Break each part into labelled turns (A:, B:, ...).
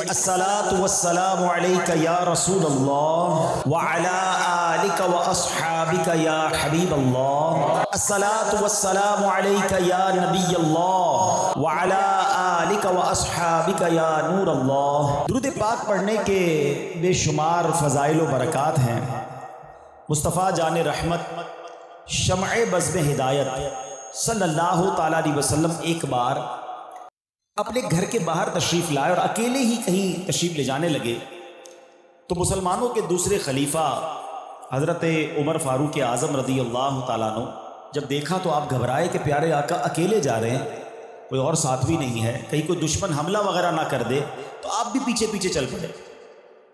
A: الصلاۃ والسلام علیک یا رسول اللہ وعلی آلک واصحابک یا حبیب اللہ. الصلاۃ والسلام علیک یا نبی اللہ وعلی آلک واصحابک یا نور اللہ. درود پاک پڑھنے کے بے شمار فضائل و برکات ہیں. مصطفیٰ جان رحمت شمع بزم ہدایت صلی اللہ تعالیٰ علیہ وسلم ایک بار اپنے گھر کے باہر تشریف لائے اور اکیلے ہی کہیں تشریف لے جانے لگے تو مسلمانوں کے دوسرے خلیفہ حضرت عمر فاروق اعظم رضی اللہ تعالیٰ عنہ جب دیکھا تو آپ گھبرائے کہ پیارے آقا اکیلے جا رہے ہیں، کوئی اور ساتھ بھی نہیں ہے، کہیں کوئی دشمن حملہ وغیرہ نہ کر دے، تو آپ بھی پیچھے پیچھے چل پڑے.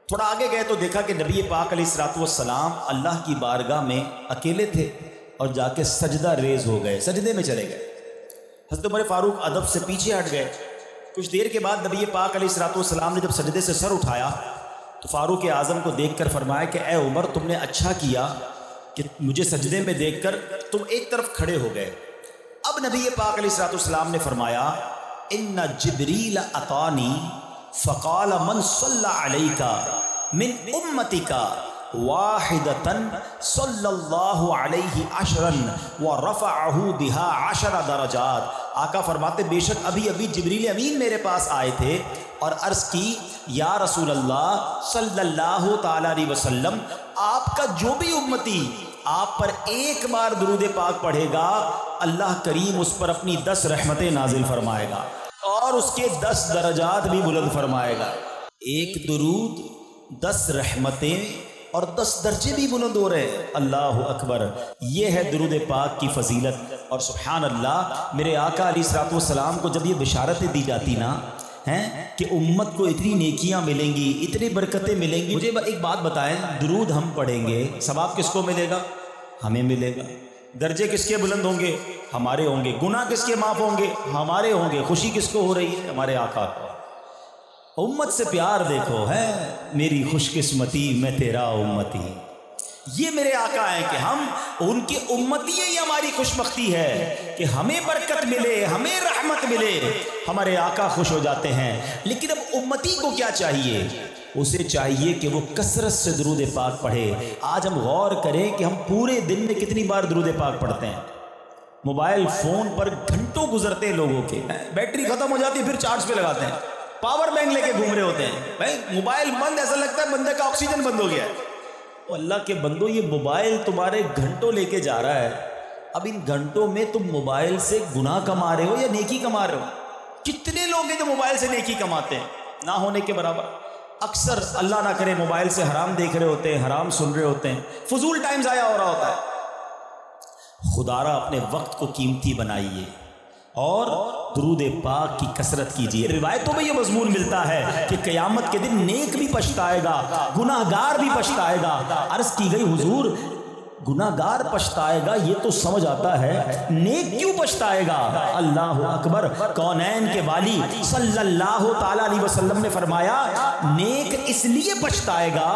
A: تھوڑا آگے گئے تو دیکھا کہ نبی پاک علیہ الصلوۃ والسلام اللہ کی بارگاہ میں اکیلے تھے اور جا کے سجدہ ریز ہو گئے، سجدے میں چلے گئے. حضرت عمر فاروق ادب سے پیچھے ہٹ گئے. کچھ دیر کے بعد نبی پاک علیہ الصلوۃ والسلام نے جب سجدے سے سر اٹھایا تو فاروق اعظم کو دیکھ کر فرمایا کہ اے عمر، تم نے اچھا کیا کہ مجھے سجدے میں دیکھ کر تم ایک طرف کھڑے ہو گئے. اب نبی پاک علیہ الصلوۃ والسلام نے فرمایا ان جبریل اتانی فقال من صلی علیک من امتک واحدتاً صلی اللہ علیہ عشرا ورفعہ بہا 10 درجات. آقا فرماتے بے شک ابھی ابھی جبریل امین میرے پاس آئے تھے اور عرض کی یا رسول اللہ صلی اللہ تعالیٰ علیہ وسلم، آپ کا جو بھی امتی آپ پر ایک بار درود پاک پڑھے گا اللہ کریم اس پر اپنی 10 رحمتیں نازل فرمائے گا اور اس کے 10 درجات بھی بلند فرمائے گا. ایک درود 10 رحمتیں اور 10 درجے بھی بلند ہو رہے ہیں. اللہ اکبر. یہ ہے درود پاک کی فضیلت. اور سبحان اللہ، میرے آقا علیہ الصلوۃ والسلام کو جب یہ بشارتیں دی جاتی نا ہیں کہ امت کو اتنی نیکیاں ملیں گی، اتنی برکتیں ملیں گی، مجھے ایک بات بتائیں، درود ہم پڑھیں گے ثواب کس کو ملے گا؟ ہمیں ملے گا. درجے کس کے بلند ہوں گے؟ ہمارے ہوں گے. گناہ کس کے معاف ہوں گے؟ ہمارے ہوں گے. خوشی کس کو ہو رہی ہے؟ ہمارے آقا کو. امت سے پیار دیکھو، ہے میری خوش قسمتی میں تیرا امتی. یہ میرے آقا ہیں کہ ہم ان کی امتی ہیں. یہ ہماری خوش بختی ہے کہ ہمیں برکت ملے، ہمیں رحمت ملے. ہمارے آقا خوش ہو جاتے ہیں. لیکن اب امتی کو کیا چاہیے؟ اسے چاہیے کہ وہ کثرت سے درود پاک پڑھے. آج ہم غور کریں کہ ہم پورے دن میں کتنی بار درود پاک پڑھتے ہیں. موبائل فون پر گھنٹوں گزرتے ہیں لوگوں کے، بیٹری ختم ہو جاتی ہے پھر چارج پہ لگاتے ہیں، پاور بینک لے کے گھوم رہے ہوتے ہیں. بھائی موبائل بند، ایسا لگتا ہے بندے کا آکسیجن بند ہو گیا ہے. اللہ کے بندو، یہ موبائل تمہارے گھنٹوں لے کے جا رہا ہے. اب ان گھنٹوں میں تم موبائل سے گناہ کما رہے ہو یا نیکی کما رہے ہو؟ کتنے لوگ ہیں جو موبائل سے نیکی کماتے ہیں؟ نہ ہونے کے برابر. اکثر اللہ نہ کرے موبائل سے حرام دیکھ رہے ہوتے ہیں، حرام سن رہے ہوتے ہیں، فضول ٹائم ضائع ہو رہا ہوتا ہے. خدارا اپنے وقت کو قیمتی بنائیے اور درود پاک کی کثرت کیجیے. روایتوں میں یہ مضمون ملتا ہے کہ قیامت کے دن نیک بھی پچھتائے گا، گناہ گار بھی پچھتائے گا. عرض کی گئی حضور گناہ گار پچھتائے گا یہ تو سمجھ آتا ہے، نیک کیوں پچھتائے گا؟ اللہ اکبر. کونین کے والی صلی اللہ تعالی علیہ وسلم نے فرمایا نیک اس لیے پچھتائے گا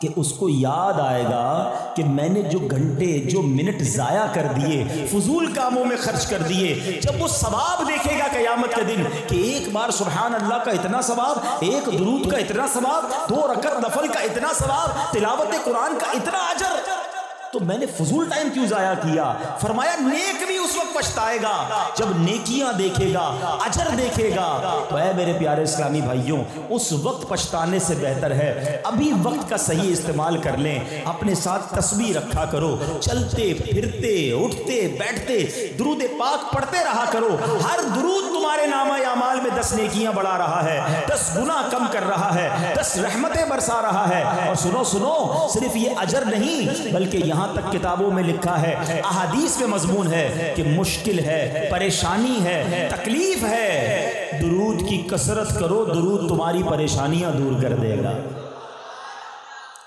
A: کہ اس کو یاد آئے گا کہ میں نے جو گھنٹے جو منٹ ضائع کر دیے، فضول کاموں میں خرچ کر دیے، جب وہ ثواب دیکھے گا قیامت کے دن کہ ایک بار سبحان اللہ کا اتنا ثواب، ایک درود کا اتنا ثواب، 2 رکعت نفل کا اتنا ثواب، تلاوت قرآن کا اتنا اجر، تو میں نے فضول ٹائم کیوں ضائع کیا؟ فرمایا نیک بھی اس وقت پچھتائے گا جب نیکیاں دیکھے گا، اجر دیکھے گا. تو اے میرے پیارے اسلامی بھائیوں، اس وقت پچھتانے سے بہتر ہے ابھی وقت کا صحیح استعمال کر لیں. اپنے ساتھ تسبیح رکھا کرو، چلتے پھرتے اٹھتے بیٹھتے درود پاک پڑھتے رہا کرو. ہر درود تمہارے نامہ اعمال میں 10 نیکیاں بڑھا رہا ہے، 10 گناہ کم کر رہا ہے، 10 رحمتیں برسا رہا ہے. اور سنو، صرف یہ اجر نہیں بلکہ یہاں تک کتابوں میں لکھا ہے، احادیث میں مضمون ہے کہ مشکل ہے، پریشانی ہے، تکلیف ہے، درود کی کثرت کرو، درود تمہاری پریشانیاں دور کر دے گا.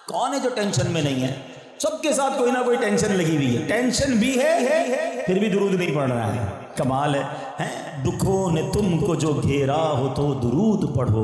A: کون ہے جو ٹینشن میں نہیں ہے؟ سب کے ساتھ کوئی نہ کوئی ٹینشن لگی ہوئی ہے. ٹینشن بھی ہے پھر بھی درود نہیں پڑھ رہا ہے. کمال ہے. دکھوں نے تم کو جو گھیرا ہو تو درود پڑھو،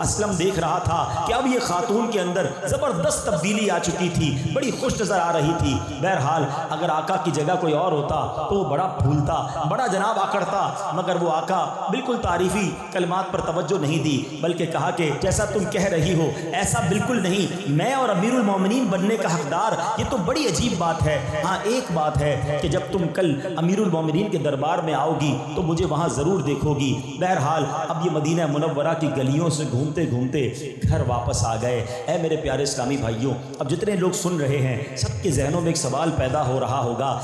A: اسلم دیکھ رہا تھا کہ اب یہ خاتون کے اندر زبردست تبدیلی آ چکی تھی, بڑی خوش نظر آ رہی تھی. بہرحال اگر آقا کی جگہ کوئی اور ہوتا تو وہ بڑا پھولتا, بڑا جناب آکڑتا, مگر وہ آقا بالکل تعریفی کلمات پر توجہ نہیں دی, بلکہ کہا کہ جیسا تم کہہ رہی ہو ایسا بالکل نہیں, میں اور امیر المومنین بننے کا حقدار, یہ تو بڑی عجیب بات ہے. ہاں ایک بات ہے کہ جب تم کل امیر المومنین کے دربار میں آؤ گی تو مجھے وہاں ضرور دیکھو گی. بہرحال اب یہ مدینہ منورہ کی گلیوں سے گھومتے گھومتے گھر واپس آ گئے. اے میرے پیارے اسلامی بھائیوں, اب جتنے لوگ سن رہے ہیں سب کے ذہنوں میں ایک سوال پیدا ہو رہا ہوگا